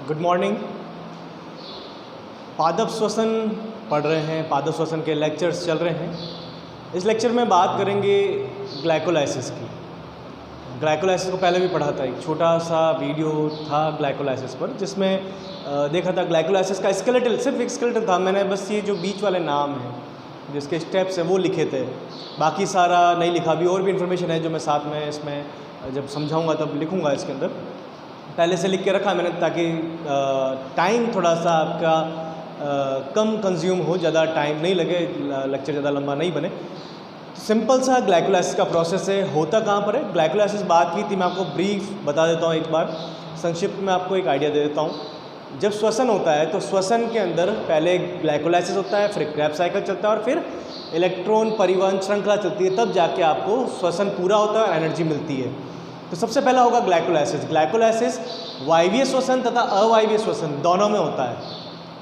Good morning. पादप श्वसन पढ़ रहे हैं, पादप श्वसन के लेक्चर्स चल रहे हैं। इस लेक्चर में बात करेंगे ग्लाइकोलाइसिस की। ग्लाइकोलाइसिस को पहले भी पढ़ा था, एक छोटा सा वीडियो था ग्लाइकोलाइसिस पर, जिसमें देखा था ग्लाइकोलाइसिस का स्केलेटल, सिर्फ एक स्केलेटल था। मैंने बस ये जो बीच वाले नाम हैं, जिसके स्टेप्स हैं, वो लिखे थे, बाकी सारा नहीं लिखा। अभी और भी इन्फॉर्मेशन है जो मैं साथ में इसमें जब समझाऊंगा तब लिखूंगा इसके अंदर। पहले से लिख के रखा मैंने ताकि टाइम थोड़ा सा आपका कम कंज्यूम हो, ज़्यादा टाइम नहीं लगे, लेक्चर ज़्यादा लंबा नहीं बने। सिंपल सा ग्लाइकोलाइसिस का प्रोसेस है। होता कहाँ पर है? ग्लाइकोलाइसिस बात की थी, मैं आपको ब्रीफ बता देता हूँ, एक बार संक्षिप्त में आपको एक आइडिया दे देता हूँ। जब श्वसन होता है तो श्वसन के अंदर पहले ग्लाइकोलाइसिस होता है, फिर क्रेब्स साइकिल चलता है और फिर इलेक्ट्रॉन परिवहन श्रृंखला चलती है, तब जाके आपको श्वसन पूरा होता है और एनर्जी मिलती है। तो सबसे पहला होगा ग्लाइकोलाइसिस। ग्लाइकोलाइसिस वायवीय श्वसन तथा अवायवीय श्वसन दोनों में होता है।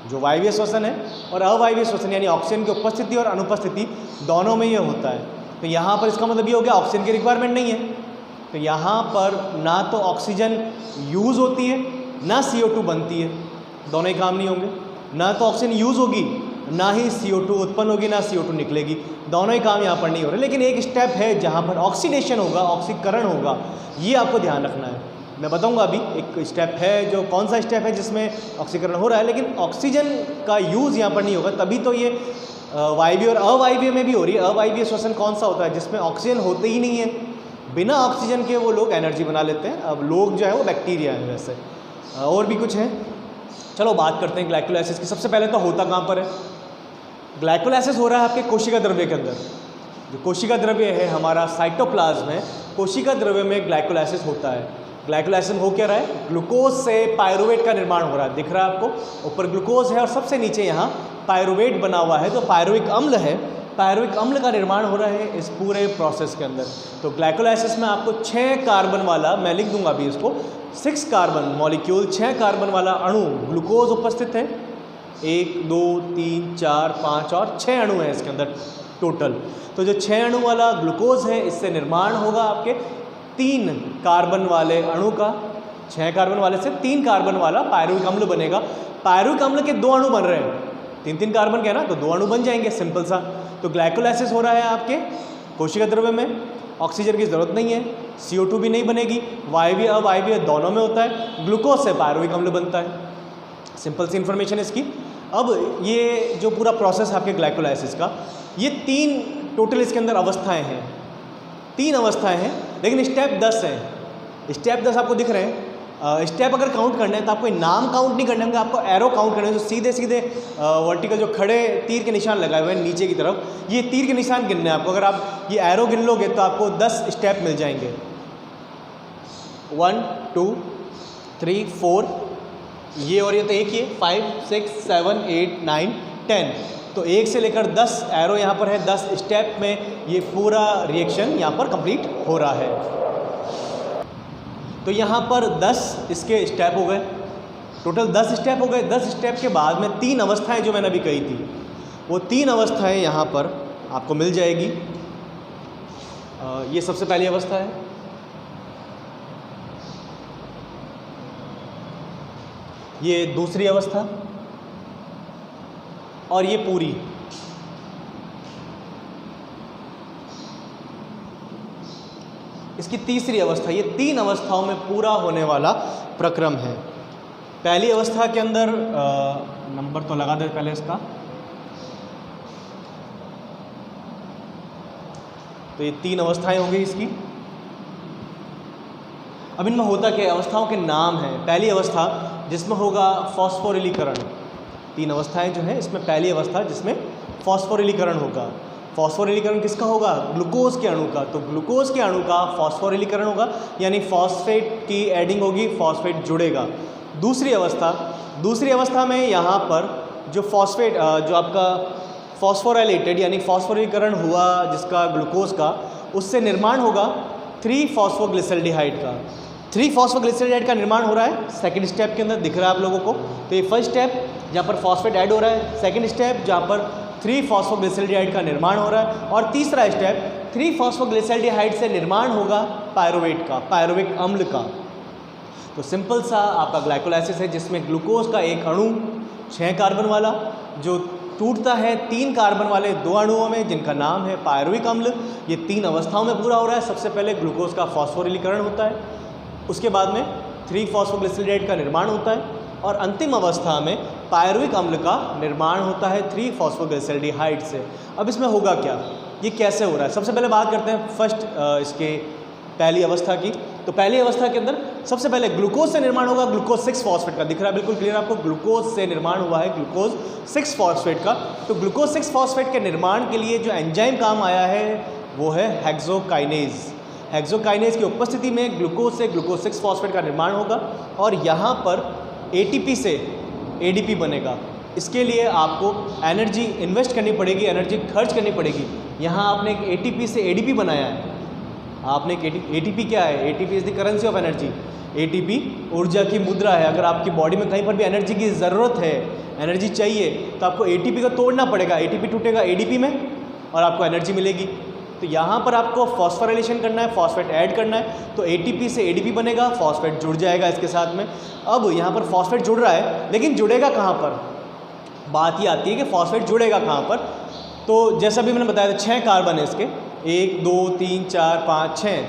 जो वायवीय श्वसन है और अवायवीय श्वसन यानी ऑक्सीजन की उपस्थिति और अनुपस्थिति दोनों में ये होता है। तो यहाँ पर इसका मतलब ये हो गया ऑक्सीजन की रिक्वायरमेंट नहीं है, तो यहाँ पर ना तो ऑक्सीजन यूज़ होती है ना CO2 बनती है, दोनों ही काम नहीं होंगे। ना तो ऑक्सीजन यूज़ होगी ना ही CO2 उत्पन्न होगी, ना CO2 निकलेगी, दोनों ही काम यहाँ पर नहीं हो रहे। लेकिन एक स्टेप है जहाँ पर ऑक्सीडेशन होगा, ऑक्सीकरण होगा, ये आपको ध्यान रखना है। मैं बताऊंगा अभी एक स्टेप है, जो कौन सा स्टेप है जिसमें ऑक्सीकरण हो रहा है, लेकिन ऑक्सीजन का यूज़ यहाँ पर नहीं होगा। तभी तो ये वायवीय और अवायवीय में भी हो रही है। अवायवीय श्वसन कौन सा होता है? जिसमें ऑक्सीजन होते ही नहीं है, बिना ऑक्सीजन के वो लोग एनर्जी बना लेते हैं। अब लोग जो है वो बैक्टीरिया है, वैसे और भी कुछ है। चलो बात करते हैं ग्लाइकोलाइसिस की। सबसे पहले तो होता कहाँ पर है? ग्लाइकोलाइसिस हो रहा है आपके कोशिका द्रव्य के अंदर। जो कोशिका द्रव्य है हमारा साइटोप्लाज्म है, कोशिका द्रव्य में ग्लाइकोलाइसिस होता है। ग्लाइकोलाइसिस हो क्या रहा है? ग्लूकोज से पायरुवेट का निर्माण हो रहा है। दिख रहा है आपको? ऊपर ग्लूकोज है और सबसे नीचे यहाँ पायरुवेट बना हुआ है, तो पायरुविक अम्ल है। पायरुविक अम्ल का निर्माण हो रहा है इस पूरे प्रोसेस के अंदर। तो ग्लाइकोलाइसिस में आपको 6 कार्बन वाला, मैं लिख दूंगा अभी इसको, 6 कार्बन मॉलिक्यूल, 6 कार्बन वाला अणु ग्लूकोज उपस्थित है। 1 2 3 4 5 और 6 अणु हैं इसके अंदर टोटल। तो जो 6 अणु वाला ग्लूकोज है, इससे निर्माण होगा आपके 3 कार्बन वाले अणु का। 6 कार्बन वाले से 3 कार्बन वाला पायरुविक अम्ल बनेगा। पायरुविक अम्ल के 2 अणु बन रहे हैं, 3 कार्बन के है ना, तो 2 अणु बन जाएंगे, सिंपल सा। तो ग्लाइकोलाइसिस हो रहा है आपके कोशिका द्रव्य में। ऑक्सीजन की ज़रूरत नहीं है, CO2 भी नहीं बनेगी, वायवीय अवायवीय दोनों में होता है। ग्लूकोज से पायरुविक अम्ल बनता है, सिंपल सी इन्फॉर्मेशन इसकी। अब ये जो पूरा प्रोसेस है आपके ग्लाइकोलाइसिस का, ये 3 टोटल इसके अंदर अवस्थाएं हैं, 3 अवस्थाएं हैं, लेकिन स्टेप 10 हैं। स्टेप 10 आपको दिख रहे हैं। स्टेप अगर काउंट करना है तो आपको नाम काउंट नहीं करना होंगे, आपको एरो काउंट करना है। जो सीधे सीधे वर्टिकल जो खड़े तीर के निशान लगाए हुए हैं नीचे की तरफ, ये तीर के निशान गिनने हैं आपको। अगर आप ये एरो गिन लोगे तो आपको 10 स्टेप मिल जाएंगे। 1 2 3 4, ये और ये तो एक ही है, 5 6 7 8 9 10। तो 1 से लेकर 10 एरो यहाँ पर है। 10 स्टेप में ये पूरा रिएक्शन यहाँ पर कंप्लीट हो रहा है। तो यहाँ पर 10 इसके स्टेप हो गए, टोटल 10 स्टेप हो गए। 10 स्टेप के बाद में 3 अवस्थाएं जो मैंने अभी कही थी, वो 3 अवस्थाएं यहाँ पर आपको मिल जाएगी। ये सबसे पहली अवस्था है, ये दूसरी अवस्था, और ये पूरी। इसकी तीसरी अवस्था। ये 3 अवस्थाओं में पूरा होने वाला प्रक्रम है। पहली अवस्था के अंदर नंबर तो लगा दे पहले इसका। तो ये 3 अवस्थाएं होंगी इसकी। अब इनमें होता क्या है? अवस्थाओं के नाम हैं। पहली अवस्था जिसमें होगा फॉस्फोरिलीकरण। 3 अवस्थाएं जो हैं, इसमें पहली अवस्था जिसमें फॉस्फोरिलीकरण होगा। फॉस्फोरिलीकरण किसका होगा? ग्लूकोज के अणु का। तो ग्लूकोज के अणु का फॉस्फोरिलीकरण होगा, यानी फॉस्फेट की एडिंग होगी, फॉस्फेट जुड़ेगा। दूसरी अवस्था में यहाँ पर जो फॉस्फेट, जो आपका फॉस्फोराइलेटेड यानी फॉस्फोरिलीकरण हुआ जिसका ग्लूकोज का, उससे निर्माण होगा 3-फॉस्फोग्लिसल्डिहाइड का। 3-फॉस्फोग्लिसल्डिहाइड का निर्माण हो रहा है सेकंड स्टेप के अंदर, दिख रहा है आप लोगों को। तो ये फर्स्ट स्टेप जहाँ पर फॉस्फेट ऐड हो रहा है, सेकंड स्टेप जहाँ पर 3-फॉस्फोग्लिसल्डिहाइड का निर्माण हो रहा है, और तीसरा स्टेप 3-फॉस्फोग्लिसल्डिहाइड से निर्माण होगा पायरुवेट का, पायरुविक अम्ल का। तो सिंपल सा आपका ग्लाइकोलाइसिस है जिसमें ग्लूकोज का एक अणु 6 कार्बन वाला जो टूटता है 3 कार्बन वाले 2 अणुओं में जिनका नाम है पायरुविक अम्ल। ये 3 अवस्थाओं में पूरा हो रहा है। सबसे पहले ग्लूकोज का फॉस्फोरिलीकरण होता है, उसके बाद में 3-फॉस्फोग्लिसराइड का निर्माण होता है और अंतिम अवस्था में पायरुविक अम्ल का निर्माण होता है 3-फॉस्फोग्लिसरॉल्डिहाइड से। अब इसमें होगा क्या, ये कैसे हो रहा है? सबसे पहले बात करते हैं फर्स्ट इसके पहली अवस्था की। तो पहली अवस्था के अंदर सबसे पहले ग्लूकोज से निर्माण होगा ग्लूकोज 6 फॉस्फेट का। दिख रहा है बिल्कुल क्लियर आपको, ग्लूकोज से निर्माण हुआ है ग्लूकोज 6 फॉस्फेट का। तो ग्लूकोज 6 फॉस्फेट के निर्माण के लिए जो एंजाइम काम आया है वो है हेक्सोकाइनेज। हेक्सोकाइनेज की उपस्थिति में ग्लूकोज से ग्लूकोज 6 फॉस्फेट का निर्माण होगा और यहाँ पर एटीपी से एडीपी बनेगा। इसके लिए आपको एनर्जी इन्वेस्ट करनी पड़ेगी, एनर्जी खर्च करनी पड़ेगी। यहाँ आपने एक एटीपी से एडीपी बनाया है। आपने एटीपी क्या है? ATP is the currency of energy. ATP ऊर्जा की मुद्रा है। अगर आपकी बॉडी में कहीं पर भी एनर्जी की ज़रूरत है, एनर्जी चाहिए, तो आपको एटीपी को तोड़ना पड़ेगा। एटीपी टूटेगा एडीपी में और आपको एनर्जी मिलेगी। तो यहाँ पर आपको फॉस्फोराइलेशन करना है, फॉस्फेट ऐड करना है, तो एटीपी से एडीपी बनेगा, फॉस्फेट जुड़ जाएगा इसके साथ में। अब यहाँ पर फॉस्फेट जुड़ रहा है, लेकिन जुड़ेगा कहाँ पर? बात ये आती है कि फॉस्फेट जुड़ेगा कहाँ पर। तो जैसा भी मैंने बताया था 6 कार्बन है इसके, 1 2 3 4 5 6।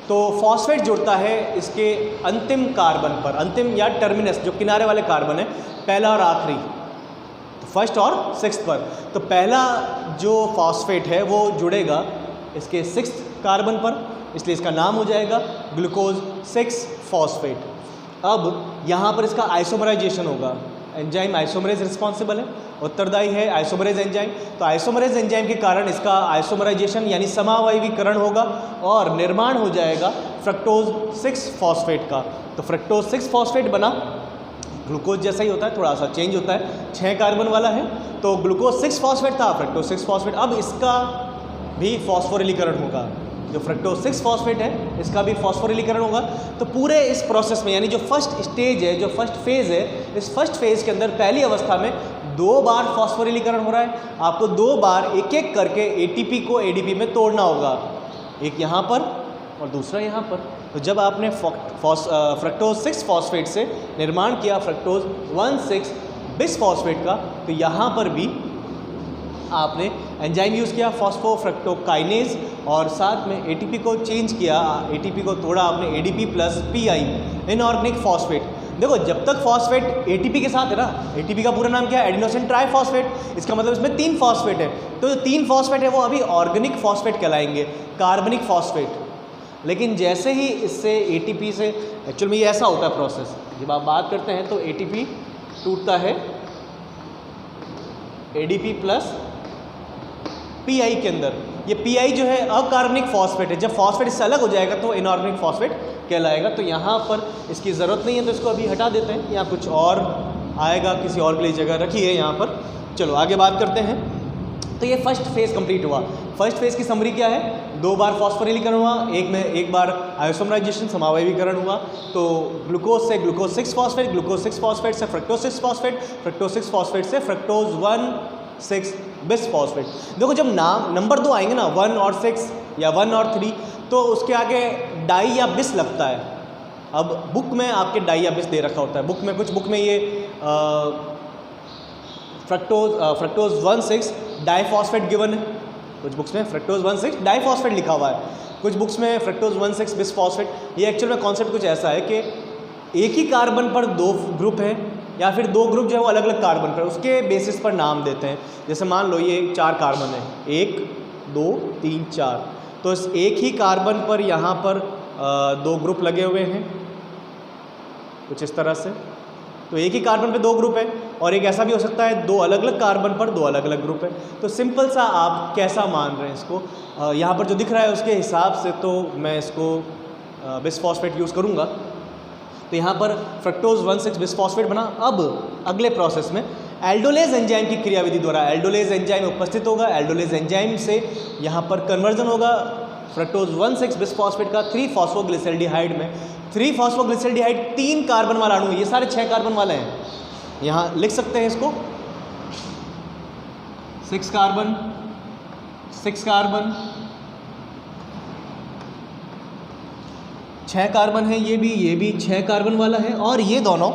तो फॉस्फेट जुड़ता है इसके अंतिम कार्बन पर, अंतिम या टर्मिनस जो किनारे वाले कार्बन है, पहला और आखिरी, तो फर्स्ट और 6th पर। तो पहला जो फॉस्फेट है वो जुड़ेगा इसके 6th कार्बन पर, इसलिए इसका नाम हो जाएगा ग्लूकोज 6 फॉस्फेट। अब यहाँ पर इसका आइसोमराइजेशन होगा। एंजाइम आइसोमरेज रिस्पॉन्सिबल है, उत्तरदायी है आइसोमरेज एंजाइम। तो आइसोमरेज एंजाइम के कारण इसका आइसोमराइजेशन यानी समावयवीकरण होगा और निर्माण हो जाएगा फ्रक्टोज 6 फॉस्फेट का। तो फ्रक्टोज 6 फॉस्फेट बना, ग्लूकोज जैसा ही होता है, थोड़ा सा चेंज होता है, 6 कार्बन वाला है। तो ग्लूकोज 6 फॉस्फेट था, फ्रक्टोज 6 फॉस्फेट। अब इसका भी फॉस्फोरिलीकरण होगा। जो फ्रक्टोज 6 फॉस्फेट है इसका भी फॉस्फोरिलीकरण होगा। तो पूरे इस प्रोसेस में यानी जो फर्स्ट स्टेज है, जो फर्स्ट फेज़ है, इस फर्स्ट फेज़ के अंदर पहली अवस्था में 2 बार फॉस्फोरिलीकरण हो रहा है। आपको 2 बार एक एक करके एटीपी को एडीपी में तोड़ना होगा, एक यहाँ पर और दूसरा यहाँ पर। तो जब आपने फ्रक्टोज 6 फॉस्फेट से निर्माण किया फ्रक्टोज 1,6 बिसफॉस्फेट का, तो यहाँ पर भी आपने एंजाइम यूज़ किया फॉस्फोफ्रक्टोकाइनेज और साथ में एटीपी को चेंज किया, एटीपी को तोड़ा आपने ADP plus pi, inorganic phosphate. देखो जब तक फॉस्फेट एटीपी के साथ है ना, एटीपी का पूरा नाम क्या है? Adenosine triphosphate. इसका मतलब इसमें 3 फॉस्फेट है। तो जो 3 फॉस्फेट है वो अभी ऑर्गेनिक फॉस्फेट कहलाएंगे, कार्बनिक फॉस्फेट। लेकिन जैसे ही इससे एटीपी से, एक्चुअल में ये ऐसा होता है प्रोसेस, जब आप बात करते हैं तो एटीपी टूटता है एडीपी प्लस पीआई के अंदर। ये पीआई जो है अकार्बनिक फॉस्फेट है, जब फॉस्फेट इससे अलग हो जाएगा तो इनऑर्गेनिक फॉस्फेट कहलाएगा। तो यहाँ पर इसकी ज़रूरत नहीं है तो इसको अभी हटा देते हैं, यहाँ कुछ और आएगा, किसी और के लिए जगह रखी है यहाँ पर। चलो आगे बात करते हैं। तो ये फर्स्ट फेज़ कंप्लीट हुआ। फर्स्ट फेज़ की समरी क्या है? 2 बार फॉस्फोरिलीकरण हुआ, एक बार आइसोमराइजेशन समावयवीकरण हुआ। तो ग्लूकोज से ग्लूकोज 6 फॉस्फेट, ग्लूकोज 6 फॉस्फेट से फ्रक्टोज 6 फॉस्फेट, फ्रक्टोज 6 फॉस्फेट से फ्रक्टोज 1,6 बिसफॉस्फेट। देखो जब नंबर 2 आएंगे ना, 1 और 6 या 1 और 3, तो उसके आगे डाई या बिस लगता है। अब बुक में आपके डाई या बिस दे रखा होता है, बुक में कुछ बुक में ये फ्रक्टोज 1,6 डाइफॉस्फेट गिवन है, कुछ बुक्स में फ्रक्टोज 1,6 डाइफॉस्फेट लिखा हुआ है, कुछ बुक्स में फ्रक्टोज 1,6 बिसफॉस्फेट। ये एक्चुअल में कॉन्सेप्ट कुछ ऐसा है कि एक ही कार्बन पर 2 ग्रुप है या फिर 2 ग्रुप जो है वो अलग अलग कार्बन पर, उसके बेसिस पर नाम देते हैं। जैसे मान लो ये 4 कार्बन है, 1 2 3 4, तो इस एक ही कार्बन पर यहाँ पर 2 ग्रुप लगे हुए हैं कुछ इस तरह से। तो एक ही कार्बन पे 2 ग्रुप है, और एक ऐसा भी हो सकता है 2 अलग अलग कार्बन पर 2 अलग अलग ग्रुप है। तो सिंपल सा आप कैसा मान रहे हैं इसको, यहाँ पर जो दिख रहा है उसके हिसाब से तो मैं इसको बिसफॉस्फेट यूज़ करूँगा। तो यहाँ पर फ्रक्टोज 1,6 बिसफॉस्फेट बना। अब अगले प्रोसेस में एल्डोलेज एंजाइम की क्रियाविधि द्वारा एल्डोलेज एंजाइम उपस्थित होगा। एल्डोलेज एंजाइम से यहाँ पर कन्वर्जन होगा फ्रक्टोज 1,6 बिसफॉस्फेट का 3-फॉस्फोग्लिसरॉल्डिहाइड में। 3-फॉस्फोग्लिसरॉल्डिहाइड 3 कार्बन वाला अणु, ये सारे 6 कार्बन वाले हैं। यहाँ लिख सकते हैं इसको 6 कार्बन 6 कार्बन 6 कार्बन है, ये भी 6 कार्बन वाला है, और ये दोनों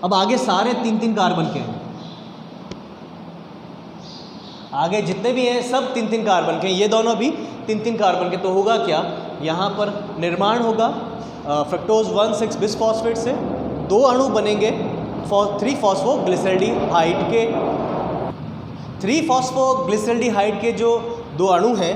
अब आगे सारे 3-3 कार्बन के हैं। आगे जितने भी हैं सब 3-3 कार्बन के, ये दोनों भी 3-3 कार्बन के। तो होगा क्या, यहाँ पर निर्माण होगा फ्रक्टोज 1,6 बिसफॉस्फेट से 2 अणु बनेंगे 3 फॉस्फोग्लिसल्डिहाइड के। 3 फॉस्फोग्लिसल्डिहाइड के जो 2 अणु हैं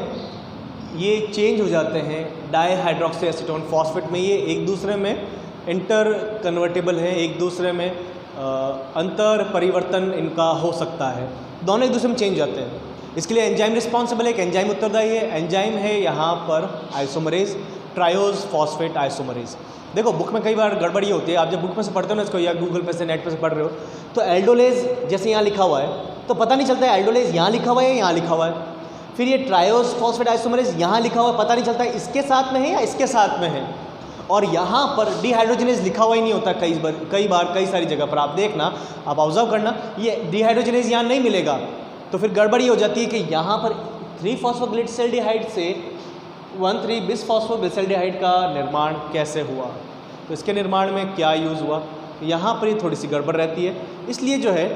ये चेंज हो जाते हैं डाईहाइड्रोक्सी एसीटोन फॉस्फेट में। ये एक दूसरे में इंटर कन्वर्टेबल है, एक दूसरे में अंतर परिवर्तन इनका हो सकता है, दोनों एक दूसरे में चेंज जाते हैं। इसके लिए एंजाइम रिस्पॉन्सिबल है, एक एंजाइम उत्तरदायी है। एंजाइम है यहाँ पर आइसोमरेज, ट्रायोज फॉस्फेट आइसोमरेज। देखो बुक में कई बार गड़बड़ी होती है, आप जब बुक में से पढ़ते हो ना इसको, या गूगल पे से नेट पे से पढ़ रहे हो, तो एल्डोलेज जैसे यहाँ लिखा हुआ है तो पता नहीं चलता है एल्डोलेज यहाँ लिखा हुआ है या यहाँ लिखा हुआ है। फिर ये ट्रायोज फॉस्फेट आइसोमरेज यहाँ लिखा हुआ है, पता नहीं चलता है इसके साथ में है या इसके साथ में है। और यहाँ पर डिहाइड्रोजनेज लिखा हुआ ही नहीं होता कई बार कई सारी जगह पर। आप देखना, आप ऑब्जर्व करना, ये डिहाइड्रोजनेज यहाँ नहीं मिलेगा, तो फिर गड़बड़ी हो जाती है कि यहाँ पर 3 फॉस्फोग्लिसल्डिहाइड से 1,3 बिसफॉस्फोग्लिसल्डिहाइड का निर्माण कैसे हुआ, तो इसके निर्माण में क्या यूज़ हुआ, यहाँ पर ये थोड़ी सी गड़बड़ रहती है। इसलिए जो है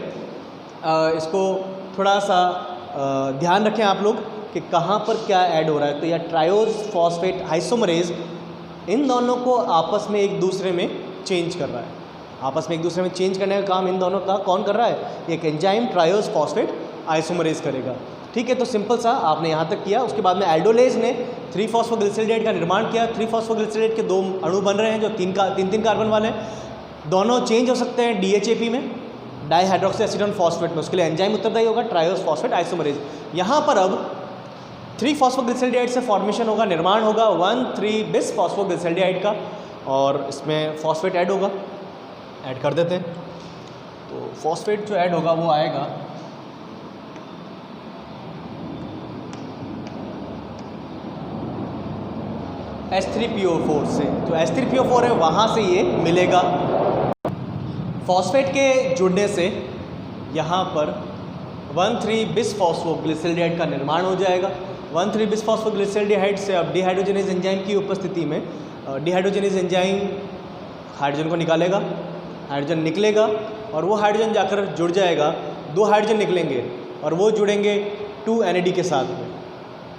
इसको थोड़ा सा ध्यान रखें आप लोग कि कहाँ पर क्या ऐड हो रहा है। तो यह ट्रायोज फॉस्फेट आइसोमरेज इन दोनों को आपस में एक दूसरे में चेंज कर रहा है। आपस में एक दूसरे में चेंज करने का काम इन दोनों का कौन कर रहा है, एक एंजाइम ट्रायोज फॉस्फेट आइसोमरेज करेगा। ठीक है, तो सिंपल सा आपने यहाँ तक किया। उसके बाद में एल्डोलेज ने 3 फॉस्फोग्लिसल्डिहाइड का निर्माण किया। 3 फॉस्फोग्लिसल्डिहाइड के 2 अणु बन रहे हैं जो 3 कार्बन वाले हैं। दोनों चेंज हो सकते हैं DHAP में, डाईहाइड्रोक्सी एसीटोन फॉस्फेट में। उसके लिए एंजाइम उत्तरदायी होगा ट्रायोज फॉस्फेट आइसोमरेज। यहाँ पर अब 3 फॉस्फोग्लिसल्डिहाइड से फॉर्मेशन होगा, निर्माण होगा 1,3 बिस फॉस्फोग्लिसल्डिहाइड का, और इसमें फॉस्फेट ऐड होगा। ऐड कर देते हैं, तो फॉस्फेट जो ऐड होगा वो आएगा H3PO4 से। तो H3PO4 है, वहाँ से ये मिलेगा। फॉस्फेट के जुड़ने से यहाँ पर 1,3 बिसफॉस्फोग्लिसल्डिहाइड का निर्माण हो जाएगा। 1,3 बिसफॉस्फोग्लिसल्डिहाइड से अब डिहाइड्रोजनेज एंजाइम की उपस्थिति में डिहाइड्रोजनेज एंजाइम हाइड्रोजन को निकालेगा, हाइड्रोजन निकलेगा और वो हाइड्रोजन जाकर जुड़ जाएगा। 2 हाइड्रोजन निकलेंगे और वो जुड़ेंगे 2 NAD के साथ में।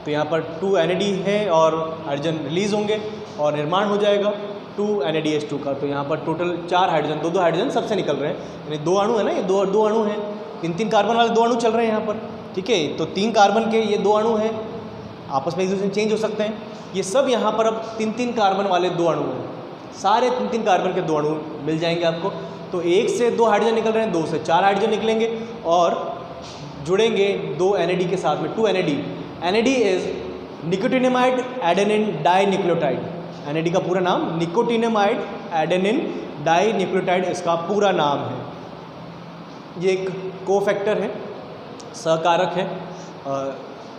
तो यहाँ पर 2 NAD है और हाइड्रोजन रिलीज़ होंगे और निर्माण हो जाएगा 2 NADH2 का। तो यहाँ पर टोटल 4 हाइड्रोजन, 2-2 हाइड्रोजन सबसे निकल रहे हैं, यानी 2 अणु है ना, ये 2 अणु हैं। 3-3 कार्बन वाले 2 अणु चल रहे हैं यहाँ पर। ठीक है, तो 3 कार्बन के ये 2 अणु हैं, आपस में एक दूसरे से चेंज हो सकते हैं। ये सब यहाँ पर अब 3-3 कार्बन वाले 2 अणु हैं, सारे 3-3 कार्बन के 2 अणु मिल जाएंगे आपको। तो 1 से 2 हाइड्रोजन निकल रहे हैं, 2 से 4 हाइड्रोजन निकलेंगे और जुड़ेंगे 2 NAD के साथ में, 2 NAD। NAD is nicotinamide adenine dinucleotide. NAD का पूरा नाम निकोटिनेमाइड एडेनिन डाइन्यूक्लियोटाइड इसका पूरा नाम है। ये एक कोफैक्टर है, सहकारक है।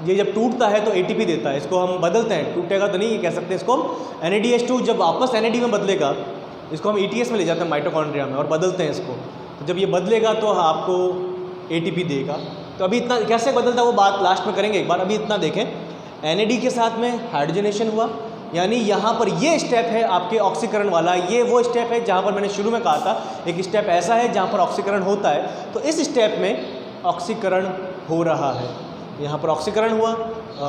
ये जब टूटता है तो ATP देता है, इसको हम बदलते हैं, टूटेगा तो नहीं ये कह सकते। इसको हम NADH2 जब वापस NAD में बदलेगा, इसको हम ETS में ले जाते हैं माइटोकॉन्ड्रिया में और बदलते हैं इसको। तो जब ये बदलेगा तो आपको ATP देगा। तो अभी इतना कैसे बदलता है वो बात लास्ट में करेंगे एक बार। अभी इतना देखें, NAD के साथ में हाइड्रोजनेशन हुआ, यानी यहाँ पर ये स्टेप है आपके ऑक्सीकरण वाला। ये वो स्टेप है जहाँ पर मैंने शुरू में कहा था एक स्टेप ऐसा है जहाँ पर ऑक्सीकरण होता है। तो इस स्टेप में ऑक्सीकरण हो रहा है। यहाँ पर ऑक्सीकरण हुआ,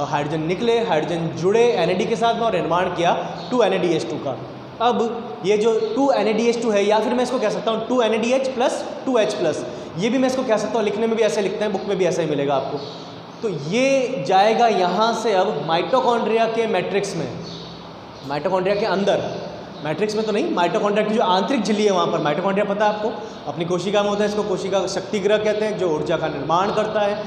हाइड्रोजन निकले, हाइड्रोजन जुड़े NAD के साथ में और निर्माण किया 2 NADH2 का। अब ये जो 2 NADH2 है, या फिर मैं इसको कह सकता हूँ 2 NADH प्लस 2H प्लस, ये भी मैं इसको कह सकता हूँ, लिखने में भी ऐसे लिखते हैं, बुक में भी ऐसा ही मिलेगा आपको। तो ये जाएगा यहाँ से अब माइटोकॉन्ड्रिया के मैट्रिक्स में, माइटोकॉन्ड्रिया के अंदर, मैट्रिक्स में तो नहीं, माइटोकॉन्ड्रिया की जो आंतरिक झिल्ली है वहाँ पर। माइटोकॉन्ड्रिया पता है आपको, अपनी कोशिका में होता है, इसको कोशिका शक्तिगृह कहते हैं, जो ऊर्जा का निर्माण करता है,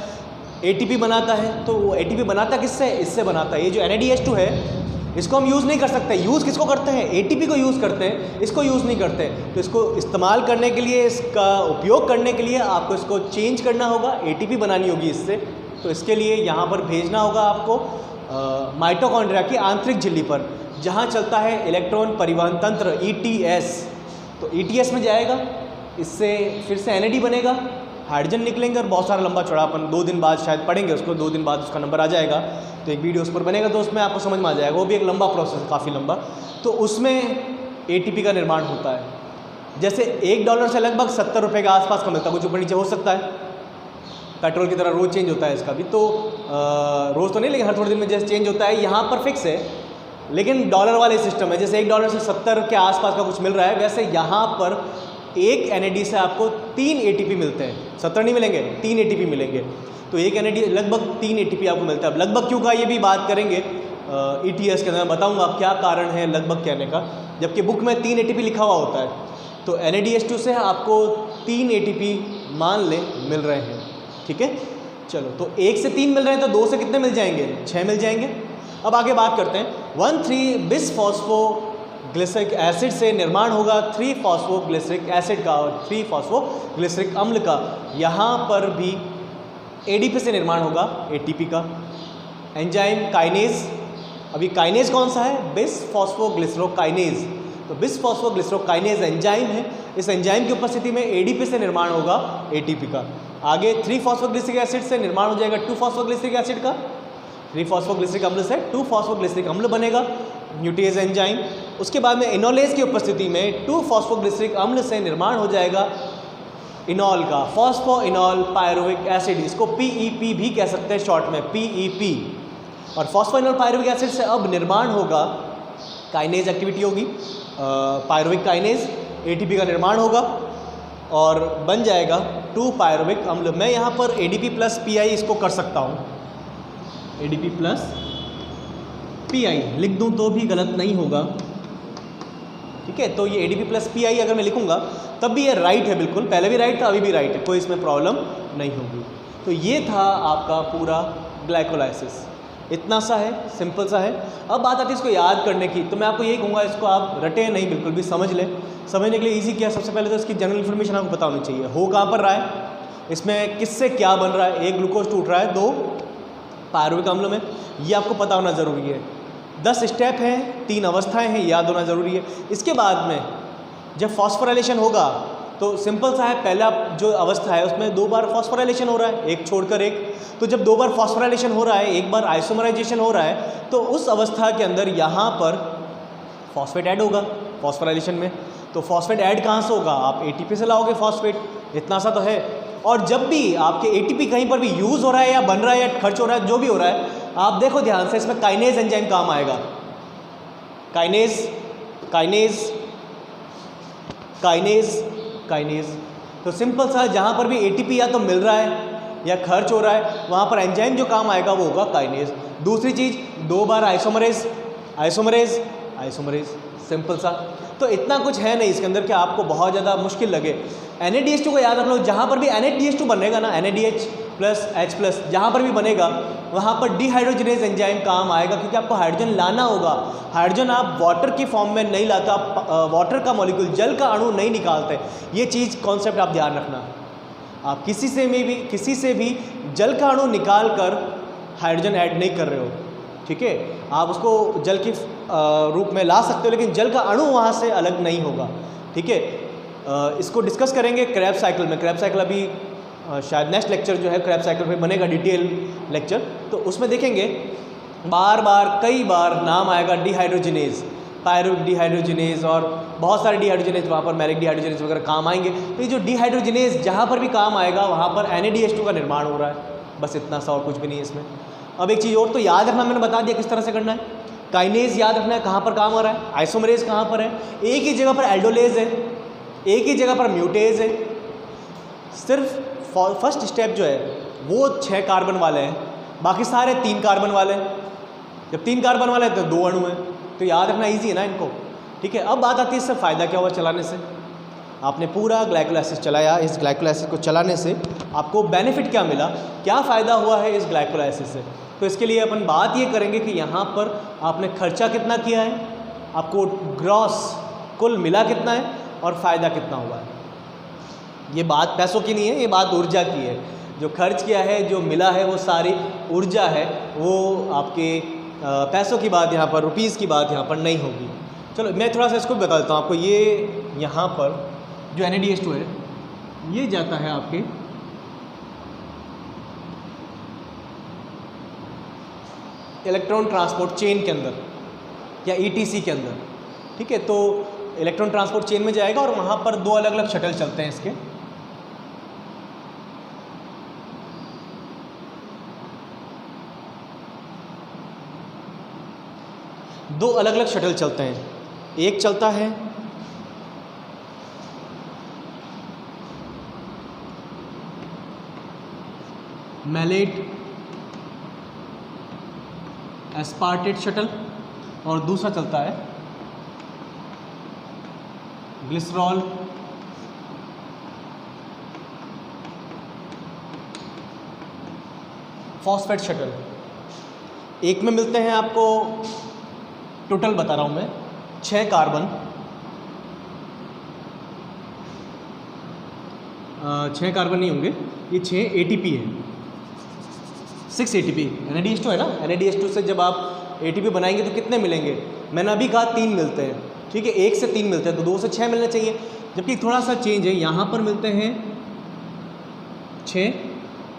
ATP बनाता है। तो वो ATP बनाता किससे, इससे बनाता है। ये जो NADH2 है इसको हम यूज़ नहीं कर सकते। यूज़ किसको करते हैं, ATP को यूज़ करते हैं, इसको यूज़ नहीं करते। तो इसको इस्तेमाल करने के लिए, इसका उपयोग करने के लिए आपको इसको चेंज करना होगा, ATP बनानी होगी इससे। तो इसके लिए यहाँ पर भेजना होगा आपको माइटोकॉन्ड्रिया की आंतरिक झिल्ली पर, जहाँ चलता है इलेक्ट्रॉन परिवहन तंत्र ETS। तो ETS में जाएगा, इससे फिर से NAD बनेगा, हाइड्रोजन निकलेंगे और बहुत सारा लंबा चौड़ा, अपन 2 दिन बाद शायद पढ़ेंगे उसको, 2 दिन बाद उसका नंबर आ जाएगा। तो एक वीडियो उस पर बनेगा तो उसमें आपको समझ में आ जाएगा, वो भी एक लंबा प्रोसेस है, काफ़ी लंबा। तो उसमें ATP का निर्माण होता है। जैसे $1 से लगभग 70 रुपये के आसपास का मिलता है, कुछ ऊपर नीचे हो सकता है, पेट्रोल की तरह रोज़ चेंज होता है इसका भी, तो रोज़ तो नहीं लेकिन हर थोड़े दिन में जैसे चेंज होता है। यहाँ पर फिक्स है, लेकिन डॉलर वाले सिस्टम है, जैसे $1 से 70 के आसपास का कुछ मिल रहा है, वैसे यहाँ पर एक NAD से आपको 3 ATP मिलते हैं। 70 नहीं मिलेंगे, 3 ATP मिलेंगे। तो एक NAD लगभग 3 ATP आपको मिलता है। अब लगभग क्यों का ये भी बात करेंगे ETS के अंदर, मैं बताऊँगा क्या कारण है लगभग कहने का, जबकि बुक में 3 ATP लिखा हुआ होता है। तो NADH2 से आपको 3 ATP मान लें मिल रहे हैं, ठीक है। चलो, तो 1 से 3 मिल रहे हैं, तो 2 से कितने मिल जाएंगे? 6 मिल जाएंगे। अब आगे बात करते हैं। 1,3-बिसफॉस्फोग्लिसरिक एसिड से निर्माण होगा 3-फॉस्फोग्लिसरिक एसिड का और 3-फॉस्फोग्लिसरिक अम्ल का। यहाँ पर भी ADP से निर्माण होगा ATP का। एंजाइम काइनेज, अभी काइनेज कौन सा है? बिसफॉस्फोग्लिसरोकाइनेज। तो बिसफॉस्फोग्लिसरोकाइनेज एंजाइम है, इस एंजाइम की उपस्थिति में ADP से निर्माण होगा ATP का। आगे 3-फॉस्फोग्लिसरिक एसिड से निर्माण हो जाएगा 2-फॉस्फोग्लिसरिक एसिड का, 3-फॉस्फोग्लिसरिक अम्ल से 2-फॉस्फोग्लिसरिक अम्ल बनेगा, न्यूटेज एंजाइम। उसके बाद में इनोलेज की उपस्थिति में 2-फॉस्फोग्लिसरिक अम्ल से निर्माण हो जाएगा इनॉल का, फॉस्फोइनॉल पायरुविक एसिड, इसको PEP भी कह सकते हैं शॉर्ट में, PEP। और फॉस्फोइनॉल पायरुविक एसिड से अब निर्माण होगा, काइनेज एक्टिविटी होगी, पायरुविक काइनेज, ATP का निर्माण होगा और बन जाएगा 2-पायरुविक अम्ल। मैं यहाँ पर ADP + PI इसको कर सकता हूँ, ADP + PI लिख दूँ तो भी गलत नहीं होगा, ठीक है। तो ये ADP + PI अगर मैं लिखूँगा तब भी ये राइट है, बिल्कुल, पहले भी राइट था, अभी भी राइट है, कोई इसमें प्रॉब्लम नहीं होगी। तो ये था आपका पूरा ग्लाइकोलाइसिस, इतना सा है, सिंपल सा है। अब बात आती है इसको याद करने की, तो मैं आपको यही कहूँगा, इसको आप रटें नहीं, बिल्कुल भी समझ लें। समझने के लिए ईजी क्या, सबसे पहले तो इसकी जनरल इन्फॉर्मेशन आपको पता होनी चाहिए। हो कहाँ पर रहा है, इसमें किससे क्या बन रहा है, 1 ग्लूकोज टूट रहा है 2 पायरुविक अम्ल में, ये आपको पता होना ज़रूरी है। 10 स्टेप हैं, 3 अवस्थाएँ हैं, याद होना ज़रूरी है। इसके बाद में जब फॉस्फोराइलेशन होगा तो सिंपल सा है, पहला जो अवस्था है उसमें 2 बार फॉस्फोराइलेशन हो रहा है, एक छोड़कर एक। तो जब 2 बार फॉस्फोराइलेशन हो रहा है, एक बार आइसोमराइजेशन हो रहा है, तो उस अवस्था के अंदर यहाँ पर फॉस्फेट ऐड होगा फॉस्फोराइलेशन में। तो फॉस्फेट ऐड कहाँ से होगा? आप ATP से लाओगे फॉस्फेट, इतना सा तो है। और जब भी आपके ATP कहीं पर भी यूज़ हो रहा है या बन रहा है या खर्च हो रहा है, जो भी हो रहा है, आप देखो ध्यान से, इसमें काइनेज एंजाइम काम आएगा। Kinase kinase kinase kinase. तो सिंपल सा, जहाँ पर भी ATP या तो मिल रहा है या खर्च हो रहा है, वहाँ पर एंजाइम जो काम आएगा वो होगा काइनेज। दूसरी चीज़, 2 बार आइसोमरेज आइसोमरेज आइसोमरेज, सिंपल सा। तो इतना कुछ है नहीं इसके अंदर कि आपको बहुत ज़्यादा मुश्किल लगे। NADH2 को याद रख लो, जहाँ पर भी NADH2 बनेगा ना, NADH + H+, जहाँ पर भी बनेगा वहाँ पर डिहाइड्रोजनेज एंजाइम काम आएगा, क्योंकि आपको हाइड्रोजन लाना होगा। हाइड्रोजन आप वाटर की फॉर्म में नहीं लाते, आप वाटर का मॉलिक्यूल, जल का अणु नहीं निकालते। ये चीज़ कॉन्सेप्ट आप ध्यान रखना। आप किसी से भी जल का अणु निकाल कर हाइड्रोजन ऐड नहीं कर रहे हो, ठीक है। आप उसको जल की रूप में ला सकते हो, लेकिन जल का अणु वहाँ से अलग नहीं होगा, ठीक है। इसको डिस्कस करेंगे क्रेब्स साइकिल में। क्रेब्स साइकिल अभी शायद नेक्स्ट लेक्चर जो है क्रेब्स साइकिल पे बनेगा, डिटेल लेक्चर, तो उसमें देखेंगे बार बार कई बार नाम आएगा डिहाइड्रोजनेज, पायरुविक डिहाइड्रोजनेज और बहुत सारे डिहाइड्रोजनेज, वहाँ पर मैरिक डिहाइड्रोजनेज वगैरह काम आएंगे। तो ये जो डिहाइड्रोजनेज जहाँ पर भी काम आएगा वहाँ पर NADH2 का निर्माण हो रहा है, बस इतना सा, और कुछ भी नहीं है इसमें। अब एक चीज़ और तो याद रखना, मैंने बता दिया किस तरह से करना है। काइनेज याद रखना है, कहाँ पर काम हो रहा है, आइसोमरेज कहाँ पर है, एक ही जगह पर एल्डोलेज है, एक ही जगह पर म्यूटेज है। सिर्फ फर्स्ट स्टेप जो है वो 6 कार्बन वाले हैं, बाकी सारे 3 कार्बन वाले हैं। जब 3 कार्बन वाले हैं तो 2 अणु हैं, तो याद रखना ईजी है ना इनको, ठीक है। अब बात आती है इससे फ़ायदा क्या हुआ चलाने से। आपने पूरा ग्लाइकोलाइसिस चलाया, इस ग्लाइकोलाइसिस को चलाने से आपको बेनिफिट क्या मिला, क्या फ़ायदा हुआ है इस ग्लाइकोलाइसिस से। तो इसके लिए अपन बात ये करेंगे कि यहाँ पर आपने खर्चा कितना किया है, आपको ग्रॉस कुल मिला कितना है और फ़ायदा कितना हुआ है। ये बात पैसों की नहीं है, ये बात ऊर्जा की है। जो खर्च किया है, जो मिला है, वो सारी ऊर्जा है, वो आपके पैसों की बात यहाँ पर, रुपीज़ की बात यहाँ पर नहीं होगी। चलो मैं थोड़ा सा इसको बता देता हूँ आपको। ये यहाँ पर जो NADH2 है, ये जाता है आपके इलेक्ट्रॉन ट्रांसपोर्ट चेन के अंदर या ETC के अंदर, ठीक है। तो इलेक्ट्रॉन ट्रांसपोर्ट चेन में जाएगा और वहाँ पर दो अलग अलग शटल चलते हैं इसके। दो अलग अलग शटल चलते हैं, एक चलता है मैलेट एस्पार्टेट शटल और दूसरा चलता है ग्लिसरॉल फॉस्फेट शटल। एक में मिलते हैं आपको, टोटल बता रहा हूं मैं, 6 कार्बन, 6 कार्बन नहीं होंगे, ये 6 ATP है, 6 ATP। NADH2 है ना, NADH2 से जब आप ATP बनाएंगे तो कितने मिलेंगे? मैंने अभी कहा 3 मिलते हैं, ठीक है, 1 से 3 मिलते हैं, तो 2 से 6 मिलने चाहिए। जबकि थोड़ा सा चेंज है, यहाँ पर मिलते हैं 6,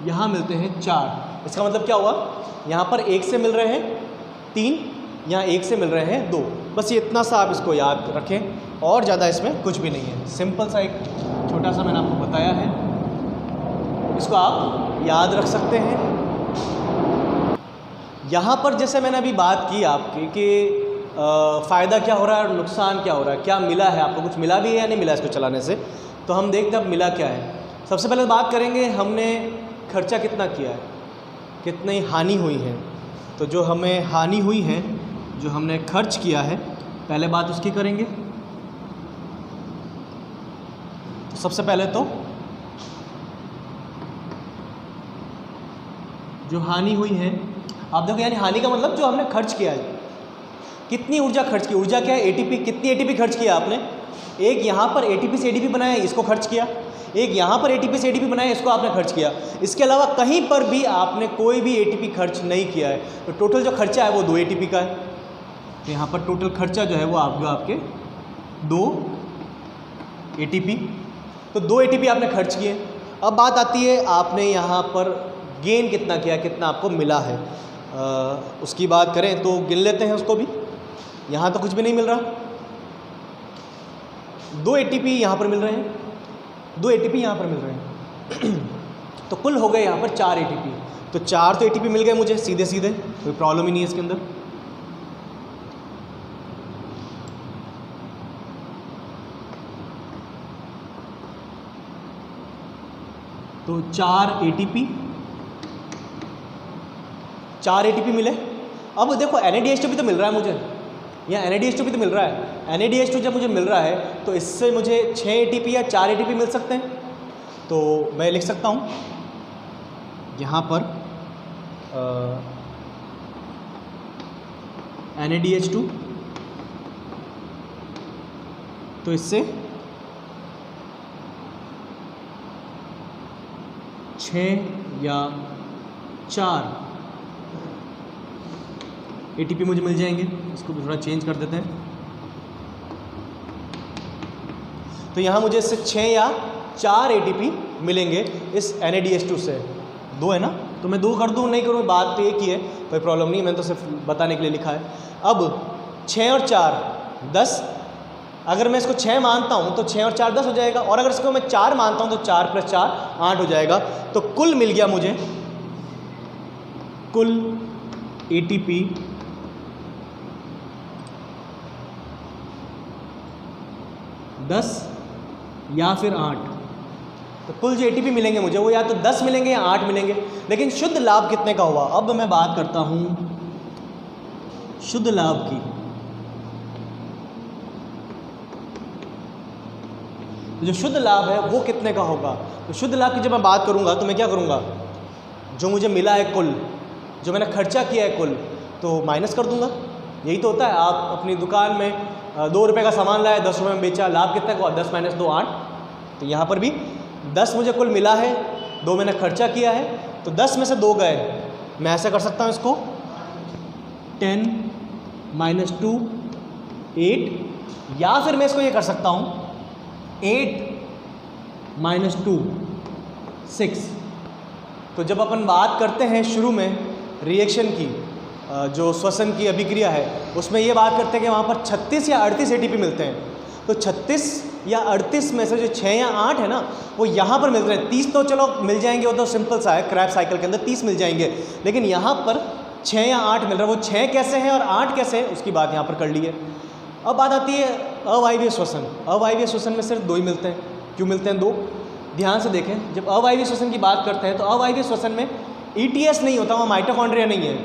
यहाँ मिलते हैं 4। इसका मतलब क्या हुआ? यहाँ पर 1 से मिल रहे हैं 3, यहाँ 1 से मिल रहे हैं 2। बस ये इतना सा आप इसको याद रखें, और ज़्यादा इसमें कुछ भी नहीं है। सिंपल सा एक छोटा सा मैंने आपको बताया है, इसको आप याद रख सकते हैं। यहाँ पर जैसे मैंने अभी बात की आपकी कि फ़ायदा क्या हो रहा है और नुकसान क्या हो रहा है, क्या मिला है आपको, कुछ मिला भी है या नहीं मिला इसको चलाने से, तो हम देखते हैं अब मिला क्या है। सबसे पहले बात करेंगे हमने खर्चा कितना किया है, कितनी हानि हुई है। तो जो हमें हानि हुई है, जो हमने खर्च किया है, पहले बात उसकी करेंगे। तो सबसे पहले तो जो हानि हुई है, आप देखो, यानी हानि का मतलब जो हमने खर्च किया है, कितनी ऊर्जा खर्च की। ऊर्जा क्या है? ATP। कितनी ATP खर्च किया आपने? एक यहाँ पर ATP से ADP बनाया, इसको खर्च किया। एक यहाँ पर ATP से ADP बनाया, इसको आपने खर्च किया। इसके अलावा कहीं पर भी आपने कोई भी ATP खर्च नहीं किया है। तो टोटल जो खर्चा है वो 2 ATP का है। तो यहाँ पर टोटल खर्चा जो है वो आपके 2 ATP। तो 2 ATP आपने खर्च किए। अब बात आती है आपने यहाँ पर गेन कितना किया, कितना आपको मिला है, उसकी बात करें तो गिन लेते हैं उसको भी। यहाँ तो कुछ भी नहीं मिल रहा, 2 ATP यहाँ पर मिल रहे हैं, 2 ATP यहाँ पर मिल रहे हैं तो कुल हो गए यहाँ पर 4 ATP। तो 4 तो ATP मिल गए मुझे सीधे सीधे, कोई प्रॉब्लम ही नहीं है इसके अंदर। तो 4 ATP मिले। अब देखो NADH2 भी तो मिल रहा है मुझे, यहाँ NADH2 भी तो मिल रहा है। NADH2 जब मुझे मिल रहा है तो इससे मुझे 6 ATP या 4 ATP मिल सकते हैं। तो मैं लिख सकता हूँ यहाँ पर NADH2, तो इससे 6 या 4 ATP मुझे मिल जाएंगे। इसको भी थोड़ा चेंज कर देते हैं। तो यहाँ मुझे इससे 6 या 4 ATP मिलेंगे इस NADH2 से। 2 है ना, तो मैं 2 कर दूँ नहीं करूँ, बात तो एक ही है, कोई प्रॉब्लम नहीं, मैंने तो सिर्फ बताने के लिए लिखा है। अब 6 और 4 10, अगर मैं इसको 6 मानता हूँ तो 6 और 4 10 हो जाएगा, और अगर इसको मैं 4 मानता हूँ तो 4 + 4 8 हो जाएगा। तो कुल मिल गया मुझे, कुल ATP 10 या फिर 8। तो कुल जो ATP मिलेंगे मुझे वो या तो 10 मिलेंगे या 8 मिलेंगे। लेकिन शुद्ध लाभ कितने का हुआ, अब मैं बात करता हूँ शुद्ध लाभ की। जो शुद्ध लाभ है वो कितने का होगा? तो शुद्ध लाभ की जब मैं बात करूँगा तो मैं क्या करूँगा, जो मुझे मिला है कुल, जो मैंने खर्चा किया है कुल, तो माइनस कर दूँगा। यही तो होता है, आप अपनी दुकान में 2 रुपये का सामान लाया, 10 रुपये में बेचा, लाभ कितना हुआ? 10 - 2 8। तो यहाँ पर भी 10 मुझे कुल मिला है, 2 मैंने खर्चा किया है, तो 10 में से 2 गए। मैं ऐसा कर सकता हूँ इसको 10 - 2 8, या फिर मैं इसको ये कर सकता हूँ 8 - 2 6। तो जब अपन बात करते हैं शुरू में रिएक्शन की, जो श्वसन की अभिक्रिया है उसमें ये बात करते हैं कि वहाँ पर 36 या 38 ATP मिलते हैं। तो 36 या 38 में से जो 6 या 8 है ना वो यहाँ पर मिलते हैं। 30 तो चलो मिल जाएंगे, वो तो सिंपल सा है, क्रैब साइकिल के अंदर 30 मिल जाएंगे, लेकिन यहाँ पर 6 या 8 मिल रहा है। वो 6 कैसे हैं और 8 कैसे हैं उसकी बात यहाँ पर कर ली है। अब बात आती है अवायवीय श्वसन। अवायवीय श्वसन में सिर्फ 2 ही मिलते हैं। क्यों मिलते हैं 2? ध्यान से देखें, जब अवायवीय श्वसन की बात करते हैं तो अवायवीय श्वसन में ETS नहीं होता, वहाँ माइटोकॉन्ड्रिया नहीं है।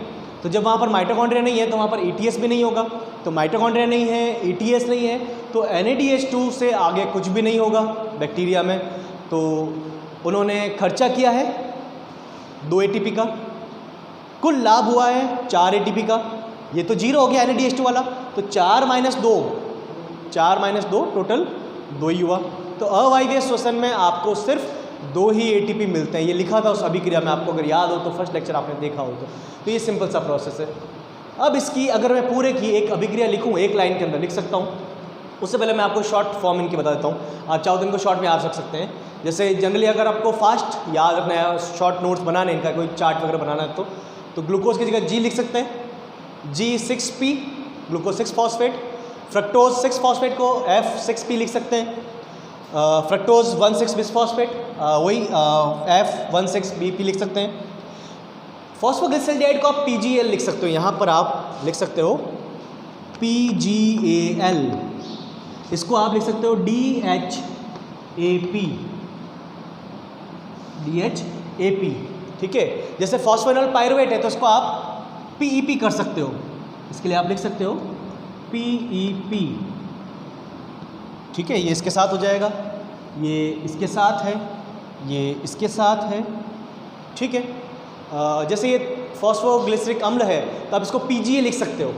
तो जब वहाँ पर माइटोकॉन्ड्रिया नहीं है तो वहाँ पर ETS भी नहीं होगा। तो माइटोकॉन्ड्रिया नहीं है, ETS नहीं है, तो NADH2 से आगे कुछ भी नहीं होगा बैक्टीरिया में। तो उन्होंने खर्चा किया है 2 ATP का, कुल लाभ हुआ है 4 ATP का। ये तो 0 हो गया NADH2 वाला, तो 4 - 2 टोटल 2 ही हुआ। तो अवायवीय श्वसन में आपको सिर्फ 2 ही ATP मिलते हैं। ये लिखा था उस अभिक्रिया में, आपको अगर याद हो तो, फर्स्ट लेक्चर आपने देखा हो तो ये सिंपल सा प्रोसेस है। अब इसकी अगर मैं पूरे की एक अभिक्रिया लिखूँ, एक लाइन के अंदर लिख सकता हूँ। उससे पहले मैं आपको शॉर्ट फॉर्म इनकी बता देता हूँ। आप चाहो तो इनको शॉर्ट में याद रख सकते हैं। जैसे जनरली अगर आपको फास्ट याद रखना है, शॉर्ट नोट्स बनाने, इनका कोई चार्ट वगैरह बनाना है तो ग्लूकोज की जगह G लिख सकते हैं, G6P glucose 6 phosphate. Fructose 6 phosphate को F6P लिख सकते हैं। फ्रक्टोज 1,6 बिसफॉस्फेट वही F16BP लिख सकते हैं। फॉस्फोग्लिसराइड को आप PGL लिख सकते हो। यहाँ पर आप लिख सकते हो PGAL, इसको आप लिख सकते हो DHAP, ठीक है। जैसे फॉस्फेनॉल पायरुवेट है तो इसको आप PEP कर सकते हो, इसके लिए आप लिख सकते हो PEP, ठीक है। ये इसके साथ हो जाएगा, ये इसके साथ है, ये इसके साथ है, ठीक है। जैसे ये फॉस्फोग्लिसरिक अम्ल है तो आप इसको PGA लिख सकते हो,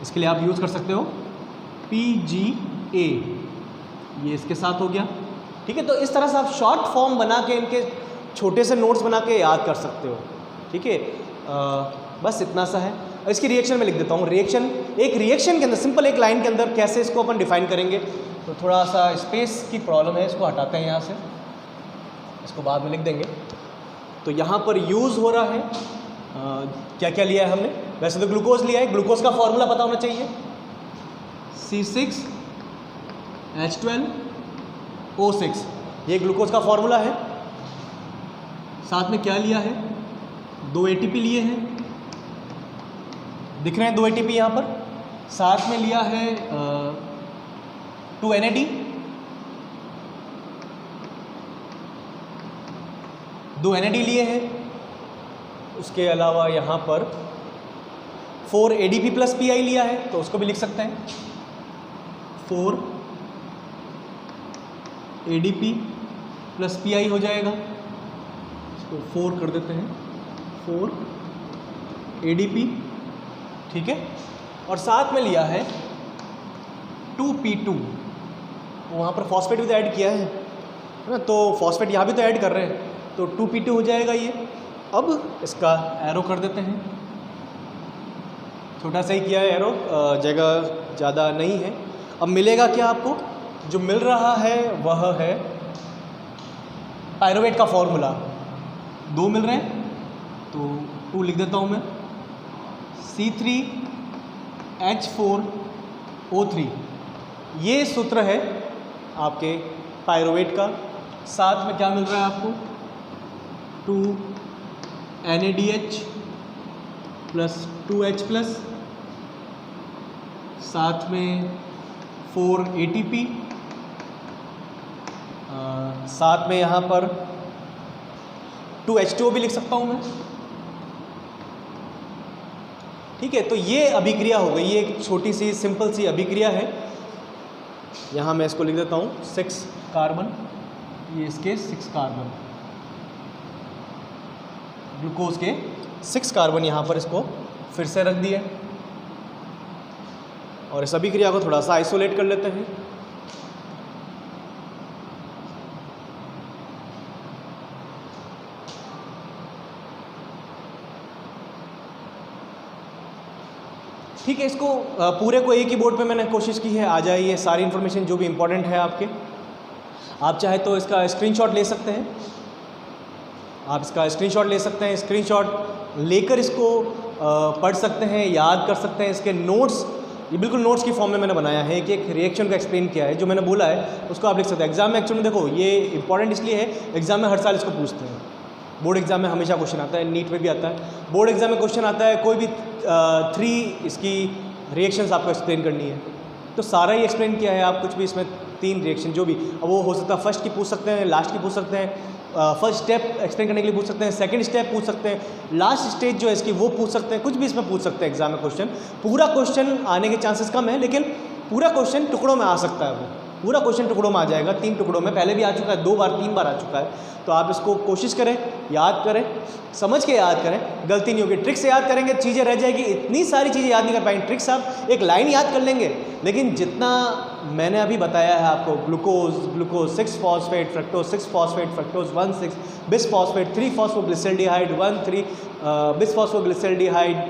इसके लिए आप यूज़ कर सकते हो PGA, ये इसके साथ हो गया, ठीक है। तो इस तरह से आप शॉर्ट फॉर्म बना के इनके छोटे से नोट्स बना के याद कर सकते हो, ठीक है। बस इतना सा है। इसकी रिएक्शन में लिख देता हूँ। रिएक्शन, एक रिएक्शन के अंदर सिंपल एक लाइन के अंदर कैसे इसको अपन डिफाइन करेंगे, तो थोड़ा सा स्पेस की प्रॉब्लम है, इसको हटाते हैं यहाँ से, इसको बाद में लिख देंगे। तो यहाँ पर यूज़ हो रहा है क्या क्या लिया है हमने। वैसे तो ग्लूकोज लिया है, ग्लूकोज का फॉर्मूला पता होना चाहिए, C6H12O6, ये ग्लूकोज का फॉर्मूला है। साथ में क्या लिया है, 2 ATP लिए हैं, दिख रहे हैं 2 ATP यहाँ पर। साथ में लिया है 2 NAD, 2 NAD लिए हैं। उसके अलावा यहाँ पर 4 ADP प्लस PI लिया है, तो उसको भी लिख सकते हैं 4 ADP प्लस PI हो जाएगा, इसको 4 कर देते हैं, 4 ADP, ठीक है। और साथ में लिया है 2P2, वहाँ पर फॉस्फेट भी तो ऐड किया है ना, तो फॉस्फेट यहाँ भी तो ऐड कर रहे हैं, तो 2P2 हो जाएगा ये। अब इसका एरो कर देते हैं, छोटा सा ही किया है एरो, जगह ज़्यादा नहीं है। अब मिलेगा क्या आपको, जो मिल रहा है वह है पायरुवेट का फॉर्मूला, 2 मिल रहे हैं तो 2 लिख देता हूँ मैं, C3H4O3, ये सूत्र है आपके पायरुवेट का। साथ में क्या मिल रहा है आपको, 2 NADH प्लस 2H प्लस, साथ में 4 ATP, साथ में यहाँ पर 2H2O भी लिख सकता हूँ मैं, ठीक है। तो ये अभिक्रिया हो गई, ये एक छोटी सी सिंपल सी अभिक्रिया है। यहाँ मैं इसको लिख देता हूँ 6 कार्बन, ये इसके 6 कार्बन, ग्लूकोज के 6 कार्बन यहाँ पर इसको फिर से रख दिए, और इस अभिक्रिया को थोड़ा सा आइसोलेट कर लेते हैं। ठीक है, इसको पूरे को एक ही बोर्ड पे मैंने कोशिश की है आ जाए ये सारी इन्फॉर्मेशन जो भी इम्पोर्टेंट है आपके। आप चाहे तो इसका स्क्रीनशॉट ले सकते हैं, आप इसका स्क्रीनशॉट ले सकते हैं। स्क्रीनशॉट लेकर इसको पढ़ सकते हैं, याद कर सकते हैं। इसके नोट्स ये बिल्कुल नोट्स की फॉर्म में मैंने बनाया है कि एक रिएक्शन को एक्सप्लेन किया है, जो मैंने बोला है उसको आप लिख सकते हैं। एग्जाम में एक्चुअली देखो ये इंपॉर्टेंट इसलिए है, एग्जाम में हर साल इसको पूछते हैं। बोर्ड एग्जाम में हमेशा क्वेश्चन आता है, नीट में भी आता है, बोर्ड एग्जाम में क्वेश्चन आता है, कोई भी 3 इसकी रिएक्शंस आपको एक्सप्लेन करनी है, तो सारा ही एक्सप्लेन किया है। आप कुछ भी इसमें 3 रिएक्शन जो भी, अब वो हो सकता है फर्स्ट की पूछ सकते हैं, लास्ट की पूछ सकते हैं, फर्स्ट स्टेप एक्सप्लेन करने के लिए पूछ सकते हैं, सेकंड स्टेप पूछ सकते हैं, लास्ट स्टेज जो है इसकी वो पूछ सकते हैं, कुछ भी इसमें पूछ सकते हैं एग्जाम में क्वेश्चन। पूरा क्वेश्चन आने के चांसेस कम है, लेकिन पूरा क्वेश्चन टुकड़ों में आ सकता है। वो पूरा क्वेश्चन टुकड़ों में आ जाएगा, 3 टुकड़ों में, पहले भी आ चुका है, 2 बार 3 बार आ चुका है। तो आप इसको कोशिश करें, याद करें, समझ के याद करें, गलती नहीं होगी। ट्रिक से याद करेंगे चीज़ें रह जाएगी, इतनी सारी चीज़ें याद नहीं कर पाएंगे। ट्रिक्स आप एक लाइन याद कर लेंगे, लेकिन जितना मैंने अभी बताया है आपको, glucose 6 phosphate fructose 6 phosphate fructose 1 6 bis phosphate 3 phosphoglyceraldehyde 1 3 बिस phosphoglyceraldehyde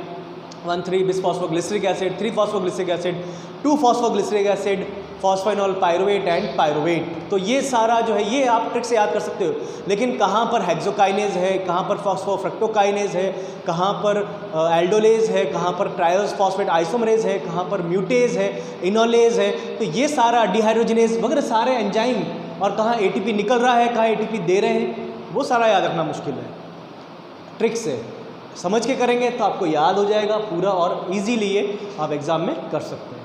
1 3 bis phosphoglyceric acid 3 phosphoglyceric acid 2 phosphoglyceric acid phosphoenol pyruvate and pyruvate. तो ये सारा जो है ये आप ट्रिक से याद कर सकते हो। लेकिन कहाँ पर हेक्सोकाइनेज है, कहाँ पर फॉस्फोफ्रक्टोकाइनेज है, कहाँ पर एल्डोलेज है, कहाँ पर ट्रायोस फॉस्फेट आइसोमरेज है, कहाँ पर म्यूटेज है, इनोलेज है, तो ये सारा डिहाइड्रोजनेज वगैरह सारे एंजाइम, और कहाँ एटीपी निकल रहा है, कहाँ एटीपी दे रहे हैं, वो सारा याद रखना मुश्किल है। ट्रिक से समझ के करेंगे तो आपको याद हो जाएगा पूरा, और ईजीली ये आप एग्ज़ाम में कर सकते हैं।